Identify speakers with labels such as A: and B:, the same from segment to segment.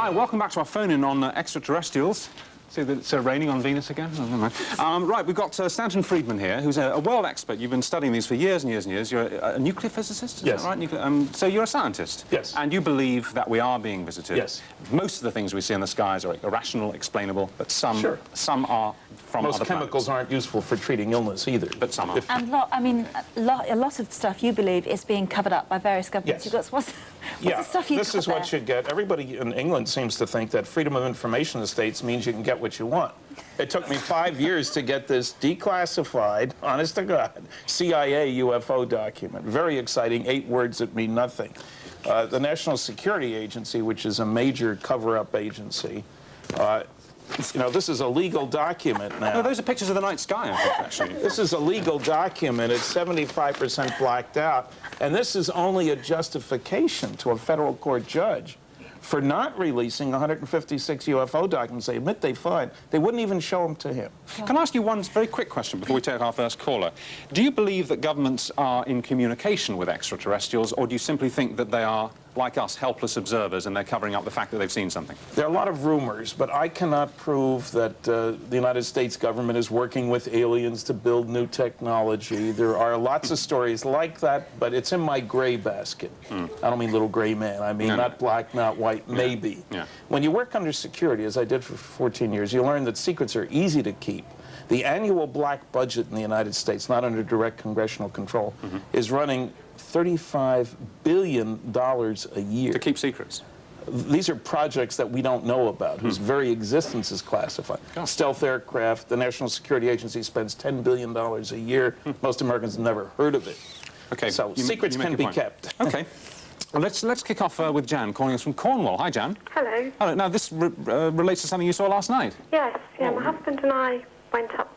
A: Hi, welcome back to our phone-in on extraterrestrials. See that it's raining on Venus again? Oh, never mind. Right, we've got Stanton Friedman here, who's a world expert. You've been studying these for years and years and years. You're a nuclear physicist, is
B: yes.
A: that right? So you're a scientist?
B: Yes.
A: And you believe that we are being visited?
B: Yes.
A: Most of the things we see in the skies are irrational, explainable, but some are from
B: Most
A: other
B: chemicals
A: planets.
B: Aren't useful for treating illness either.
A: But some are.
C: And a lot of stuff you believe is being covered up by various governments.
B: Yes.
C: What's the stuff you
B: this is
C: got
B: what you get. Everybody in England seems to think that freedom of information in the States means you can get what you want. It took me 5 years to get this declassified, honest to God, CIA UFO document. Very exciting, 8 words that mean nothing. The National Security Agency, which is a major cover-up agency, you know, this is a legal document now.
A: No, those are pictures of the night sky, I think, actually.
B: This is a legal document. It's 75% blacked out. And this is only a justification to a federal court judge for not releasing 156 UFO documents they admit they find. They wouldn't even show them to him.
A: Can I ask you one very quick question before we take our first caller? Do you believe that governments are in communication with extraterrestrials, or do you simply think that they are, like us, helpless observers and they're covering up the fact that they've seen something?
B: There are a lot of rumors, but I cannot prove that the United States government is working with aliens to build new technology. There are lots of stories like that, but it's in my gray basket. I don't mean little gray man. I mean not black, not white, maybe.
A: Yeah.
B: When you work under security, as I did for 14 years, you learn that secrets are easy to keep. The annual black budget in the United States, not under direct congressional control, is running $35 billion a year.
A: To keep secrets?
B: These are projects that we don't know about, whose very existence is classified. Stealth aircraft, the National Security Agency spends $10 billion a year. Most Americans have never heard of it.
A: Okay,
B: so secrets can be kept.
A: Okay. Well, let's kick off with Jan, calling us from Cornwall. Hi, Jan.
D: Hello.
A: Hello. Now, this relates to something you saw last night.
D: Yes, yeah, my husband and I went up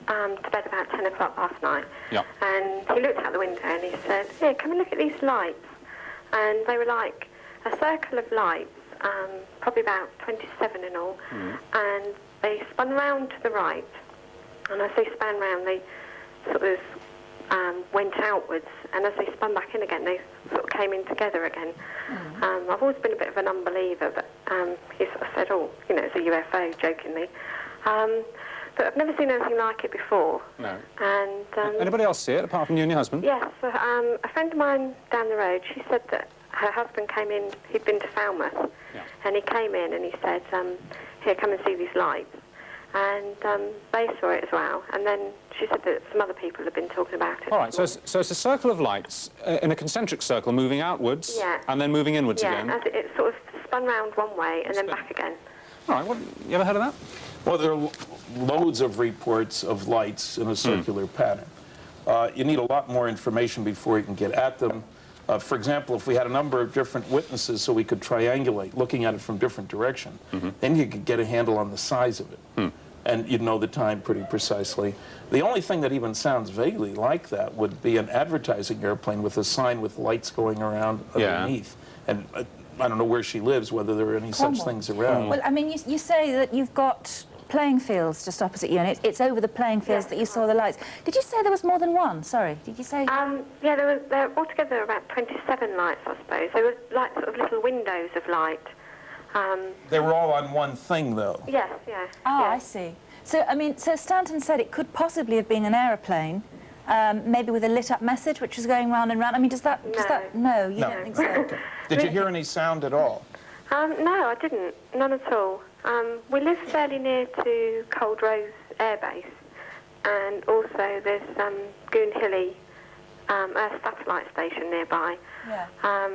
D: to bed about 10 o'clock last night.
A: Yeah.
D: And he looked out the window and he said, "Here, come and look at these lights." And they were like a circle of lights, probably about 27 in all, and they spun round to the right. And as they span round, they sort of went outwards, and as they spun back in again, they sort of came in together again. I've always been a bit of an unbeliever, but he sort of said, "Oh, you know, it's a UFO," jokingly. But I've never seen anything like it before.
A: No.
D: And
A: anybody else see it, apart from you and your husband?
D: yes, a friend of mine down the road, she said that her husband came in, he'd been to Falmouth, and he came in and he said, "Here, come and see these lights." And they saw it as well. And then she said that some other people had been talking about it.
A: All right, so it's a circle of lights in a concentric circle moving outwards and then moving inwards again.
D: Yeah, it sort of spun round one way and then back again.
A: All right, you ever heard of that?
B: Well, there are loads of reports of lights in a circular pattern. You need a lot more information before you can get at them. For example, if we had a number of different witnesses so we could triangulate, looking at it from different directions, then you could get a handle on the size of it. And you'd know the time pretty precisely. The only thing that even sounds vaguely like that would be an advertising airplane with a sign with lights going around underneath. And I don't know where she lives, whether there are any such things around.
C: Well, I mean, you say that you've got playing fields just opposite you, and it's over the playing fields that you saw the lights. Did you say there was more than one? Sorry, did you say?
D: Yeah, there were altogether about 27 lights, I suppose. They were like sort of little windows of light.
B: They were all on one thing, though.
D: Yes, yeah.
C: Oh,
D: yeah.
C: I see. So, I mean, so Stanton said it could possibly have been an aeroplane, maybe with a lit-up message which was going round and round. I mean, does that... No, you don't think so?
B: Okay. Did you hear any sound at all?
D: No, I didn't. None at all. We live fairly near to Cold Rose Air Base, and also there's Goon Hilly Earth Satellite Station nearby.
C: Yeah.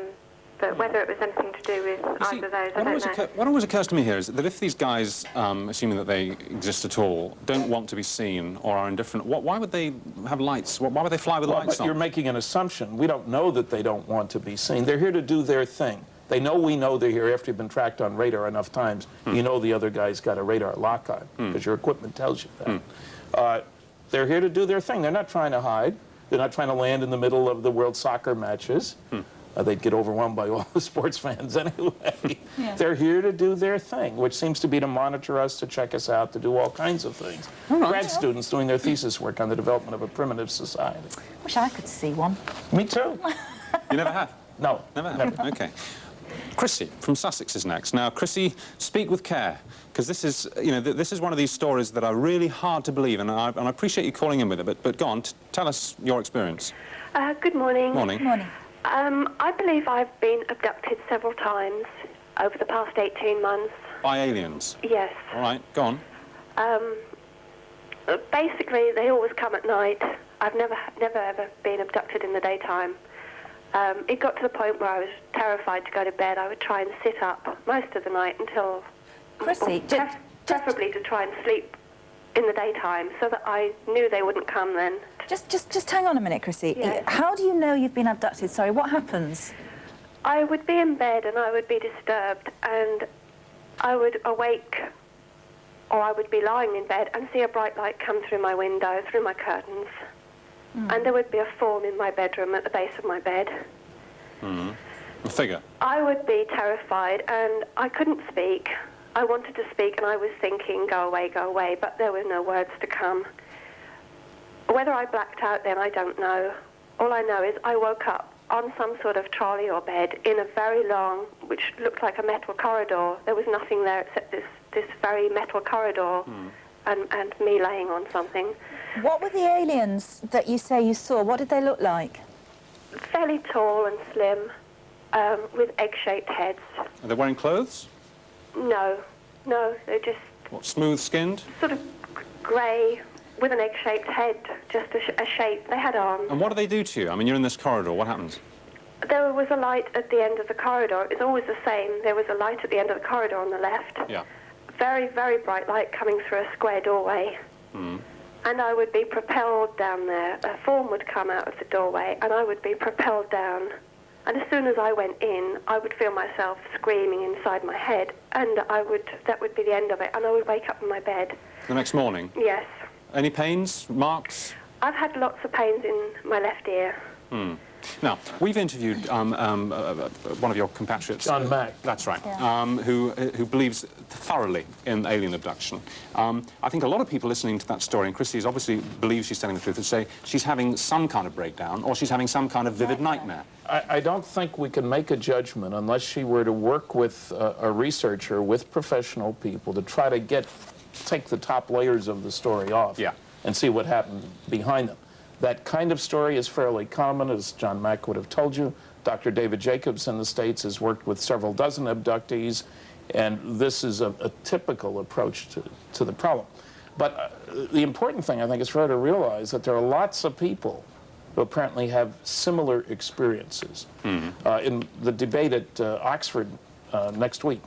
D: But whether it was anything to do with either of those, I don't know.
A: What always occurs to me here is that if these guys, assuming that they exist at all, don't want to be seen or are indifferent, why would they have lights? Why would they fly with lights
B: but
A: on?
B: you're making an assumption. We don't know that they don't want to be seen. They're here to do their thing. They know we know they're here after you've been tracked on radar enough times. You know the other guy's got a radar lock on because your equipment tells you that. They're here to do their thing. They're not trying to hide. They're not trying to land in the middle of the World Soccer matches. They'd get overwhelmed by all the sports fans anyway. They're here to do their thing, which seems to be to monitor us, to check us out, to do all kinds of things. Grad students doing their thesis work on the development of a primitive society.
C: Wish I could see one.
B: Me too.
A: You never have?
B: No.
A: Never have? Okay. Chrissy from Sussex is next. Now, Chrissy, speak with care, because this is, you know, this is one of these stories that are really hard to believe, and I appreciate you calling in with it, but go on, tell us your experience.
D: Good morning.
A: Morning.
C: Morning.
D: I believe I've been abducted several times over the past 18 months.
A: By aliens?
D: Yes.
A: All right, go on.
D: Basically, they always come at night. I've never ever been abducted in the daytime. It got to the point where I was terrified to go to bed. I would try and sit up most of the night until...
C: Chrissy,
D: preferably to try and sleep in the daytime so that I knew they wouldn't come then.
C: Just hang on a minute, Chrissy.
D: Yes.
C: How do you know you've been abducted? Sorry, what happens?
D: I would be in bed and I would be disturbed, and I would awake, or I would be lying in bed and see a bright light come through my window, through my curtains. And there would be a form in my bedroom at the base of my bed.
A: A figure?
D: I would be terrified and I couldn't speak. I wanted to speak and I was thinking, go away, but there were no words to come. Whether I blacked out then, I don't know. All I know is I woke up on some sort of trolley or bed in a very long, which looked like a metal corridor. There was nothing there except this very metal corridor and me laying on something.
C: What were the aliens that you say you saw? What did they look like?
D: Fairly tall and slim, with egg-shaped heads.
A: Are they wearing clothes?
D: No, they're just
A: What, smooth-skinned?
D: sort of grey with an egg-shaped head, just a shape. They had arms.
A: And what do they do to you? I mean, you're in this corridor, what happens?
D: There was a light at the end of the corridor. It's always the same. There was a light at the end of the corridor on the left.
A: Yeah.
D: Very, very bright light coming through a square doorway. And I would be propelled down there. A form would come out of the doorway, and I would be propelled down. And as soon as I went in, I would feel myself screaming inside my head, and that would be the end of it, and I would wake up in my bed.
A: The next morning?
D: Yes.
A: Any pains, marks?
D: I've had lots of pains in my left ear.
A: Now, we've interviewed one of your compatriots.
B: John Mack.
A: That's right,
C: Yeah.
A: who believes thoroughly in alien abduction. I think a lot of people listening to that story, and Christy obviously believes she's telling the truth, would say she's having some kind of breakdown or she's having some kind of vivid nightmare.
B: I don't think we can make a judgment unless she were to work with a researcher, with professional people, to try to take the top layers of the story off and see what happened behind them. That kind of story is fairly common, as John Mack would have told you. Dr. David Jacobs in the States has worked with several dozen abductees, and this is a typical approach to the problem. But the important thing, I think, is for her to realize that there are lots of people who apparently have similar experiences. In the debate at Oxford next week,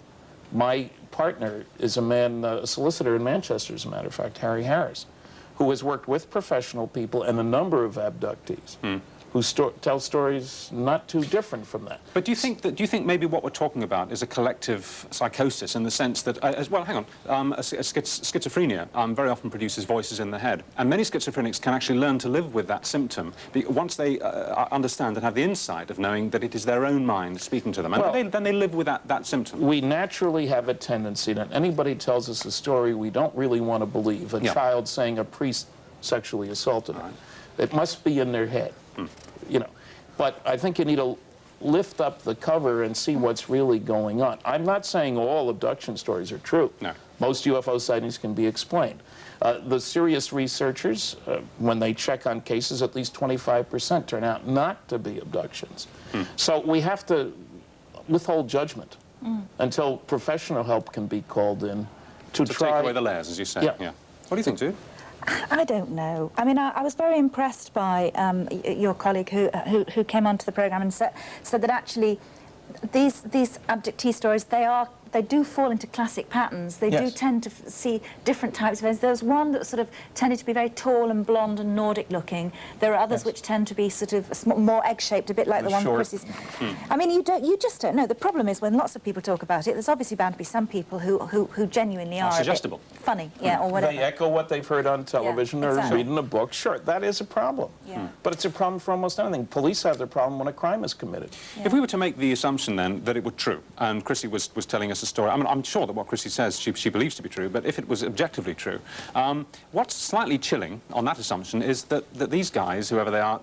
B: my partner is a solicitor in Manchester, as a matter of fact, Harry Harris, who has worked with professional people and a number of abductees who tell stories not too different from that.
A: But do you think maybe what we're talking about is a collective psychosis in the sense that, well, hang on, schizophrenia very often produces voices in the head, and many schizophrenics can actually learn to live with that symptom once they understand and have the insight of knowing that it is their own mind speaking to them, and then they live with that symptom.
B: We naturally have a tendency that anybody tells us a story we don't really want to believe, a child saying a priest sexually assaulted them. It must be in their head. You know, but I think you need to lift up the cover and see what's really going on. I'm not saying all abduction stories are true.
A: No.
B: Most UFO sightings can be explained. The serious researchers, when they check on cases, at least 25% turn out not to be abductions. So we have to withhold judgment until professional help can be called in to try...
A: take away the layers, as you say.
B: Yeah.
A: What do you think, Sue?
C: I don't know. I mean, I was very impressed by your colleague who came onto the programme and said that actually these abductee stories, they do fall into classic patterns. They do tend to see different types of events. There was one that sort of tended to be very tall and blonde and Nordic looking. There are others which tend to be sort of more egg-shaped, a bit like the one Chrissy's. I mean, you just don't know. The problem is when lots of people talk about it, there's obviously bound to be some people who genuinely are
A: suggestible.
C: A bit funny, or whatever.
B: They echo what they've heard on television or
C: exactly.
B: read in a book. Sure, that is a problem. But it's a problem for almost anything. Police have their problem when a crime is committed.
A: If we were to make the assumption then that it were true, and Chrissy was telling us a story, I mean, I'm sure that what Chrissy says she believes to be true, but if it was objectively true, what's slightly chilling on that assumption is that these guys, whoever they are,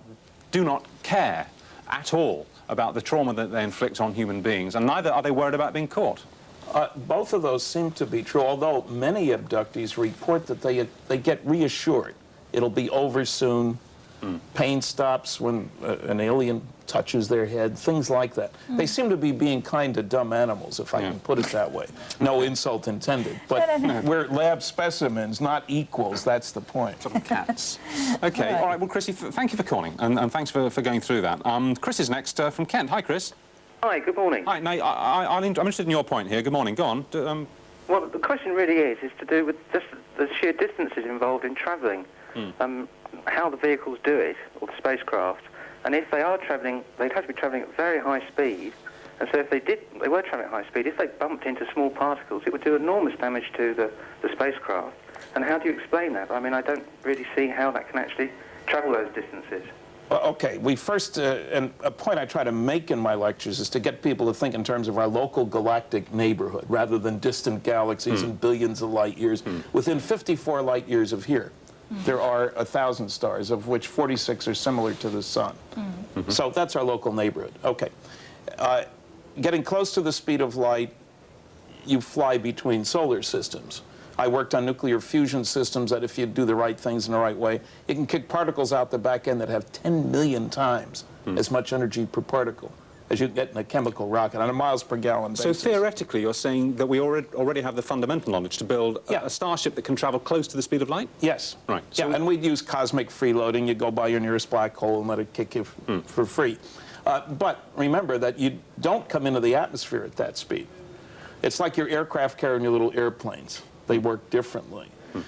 A: do not care at all about the trauma that they inflict on human beings, and neither are they worried about being caught.
B: Both of those seem to be true, although many abductees report that they get reassured. It'll be over soon. Pain stops when an alien touches their head, things like that. They seem to be being kind to dumb animals, if I can put it that way. No insult intended. But we're lab specimens, not equals. That's the point.
A: Sort of cats. Okay, all right. Well, Chrissy, thank you for calling, and thanks for going through that. Chris is next from Kent. Hi, Chris.
E: Hi, good morning.
A: Hi, no, I'm interested in your point here. Good morning. Go on.
E: Well, the question really is to do with just the sheer distances involved in travelling, how the vehicles do it, or the spacecraft, and if they are travelling, they'd have to be travelling at very high speed, and so if they were travelling at high speed, if they bumped into small particles, it would do enormous damage to the spacecraft. And how do you explain that? I mean, I don't really see how that can actually travel those distances.
B: Well, okay, we first, and a point I try to make in my lectures is to get people to think in terms of our local galactic neighborhood, rather than distant galaxies and billions of light years. Within 54 light years of here, there are 1,000 stars, of which 46 are similar to the sun. So that's our local neighborhood. Okay. Getting close to the speed of light, you fly between solar systems. I worked on nuclear fusion systems that if you do the right things in the right way, you can kick particles out the back end that have 10 million times as much energy per particle as you get in a chemical rocket on a miles per gallon basis.
A: So theoretically, you're saying that we already have the fundamental knowledge to build a starship that can travel close to the speed of light?
B: Yes.
A: Right.
B: So and we'd use cosmic freeloading. You go by your nearest black hole and let it kick you for free. But remember that you don't come into the atmosphere at that speed. It's like your aircraft carrying your little airplanes. They work differently.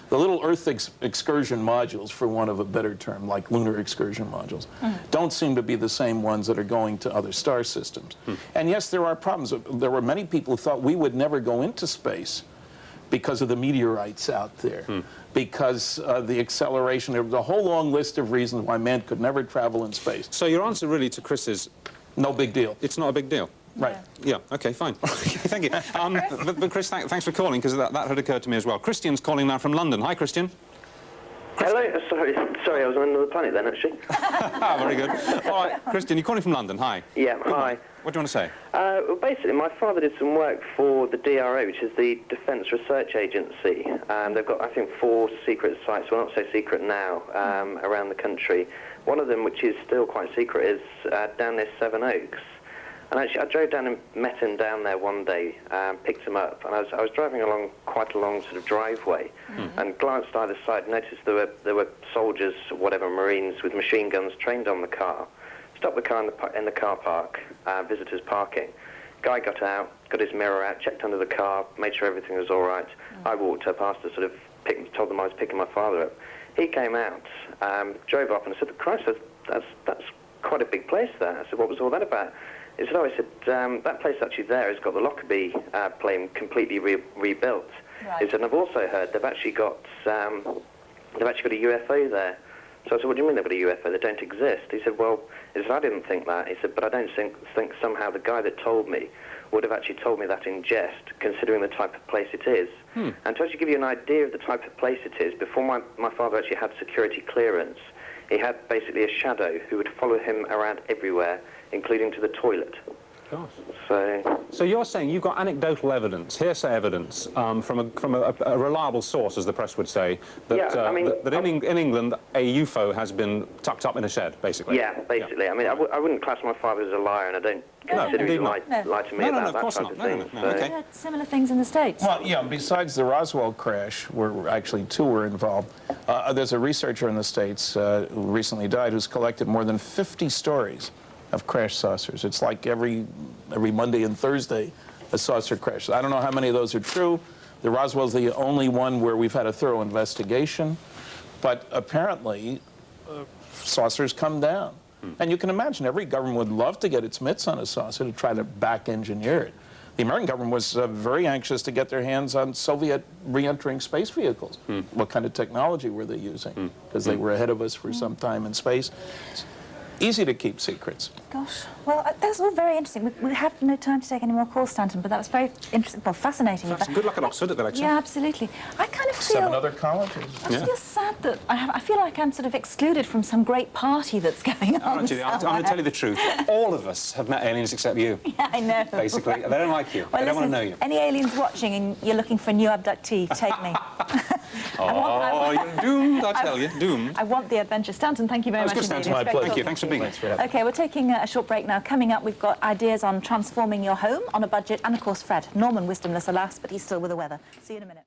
B: The little Earth excursion modules, for want of a better term, like lunar excursion modules, don't seem to be the same ones that are going to other star systems. And yes, there are problems. There were many people who thought we would never go into space because of the meteorites out there, because the acceleration. There was a whole long list of reasons why man could never travel in space.
A: So your answer really to Chris is...
B: No big deal.
A: It's not a big deal.
B: Right.
A: Yeah, okay, fine. Thank you. But Chris, thanks for calling, because that had occurred to me as well. Christian's calling now from London. Hi, Christian.
F: Hello. Sorry, I was on another planet then, actually.
A: Very good. All right, Christian, you're calling from London. Hi.
F: Yeah, hi.
A: What do you want to say?
F: Well, basically, my father did some work for the DRO, which is the Defence Research Agency. They've got, I think, 4 secret sites, well, not so secret now, around the country. One of them, which is still quite secret, is down near Seven Oaks. And actually, I drove down and met him down there one day, picked him up, and I was driving along quite a long sort of driveway, and glanced either side, noticed there were soldiers, whatever, Marines with machine guns trained on the car. Stopped the car in the car park, visitors parking. Guy got out, got his mirror out, checked under the car, made sure everything was all right. I walked up, asked to sort of told them I was picking my father up. He came out, drove up, and I said, "Christ, that's quite a big place there." I said, "What was all that about?" He said, "Oh," I said, "that place actually there has got the Lockerbie plane completely rebuilt."
C: Right.
F: He said, "And I've also heard they've actually got a UFO there." So I said, "What do you mean they've got a UFO? They don't exist." He said, "Well," he said, "I didn't think that." He said, "But I don't think somehow the guy that told me would have actually told me that in jest, considering the type of place it is." And to actually give you an idea of the type of place it is, before my father actually had security clearance, he had basically a shadow who would follow him around everywhere, including to the toilet.
A: Gosh.
F: So
A: you're saying you've got anecdotal evidence, hearsay evidence, from a reliable source, as the press would say, that,
F: yeah, I mean,
A: that in England a UFO has been tucked up in a shed, basically.
F: Yeah, basically. Yeah. I mean, I wouldn't class my father as a liar, and I don't consider he lied to me about that type of thing.
A: No, okay.
C: Yeah, similar things in the States.
B: Well, yeah, besides the Roswell crash, where actually 2 were involved, there's a researcher in the States who recently died who's collected more than 50 stories of crash saucers. It's like every Monday and Thursday, a saucer crash. I don't know how many of those are true. The Roswell's the only one where we've had a thorough investigation, but apparently saucers come down. And you can imagine every government would love to get its mitts on a saucer to try to back-engineer it. The American government was very anxious to get their hands on Soviet re-entering space vehicles. What kind of technology were they using? Because they were ahead of us for some time in space. easy to keep secrets.
C: Gosh, well, that's all very interesting. We have no time to take any more calls, Stanton, but that was very interesting, well, fascinating.
A: Good luck at Oxford at the lecture.
C: Yeah, absolutely. I kind of feel...
B: 7 other colleges.
C: I feel sad that I feel like I'm sort of excluded from some great party that's going on.
A: Actually, I'm going to tell you the truth. All of us have met aliens except you.
C: Yeah, I know.
A: Basically, they don't like you.
C: Well,
A: they don't want
C: listen,
A: to know you.
C: Any aliens watching and you're looking for a new abductee, take me.
A: You're doomed, I tell you, doomed.
C: I want the adventure. Stanton, thank you very much.
A: Good, Stanton.
B: My pleasure.
A: Thank you. Thanks for being here.
C: Okay, we're taking a short break now. Coming up, we've got ideas on transforming your home on a budget, and of course, Fred. Norman wisdomless, alas, but he's still with the weather. See you in a minute.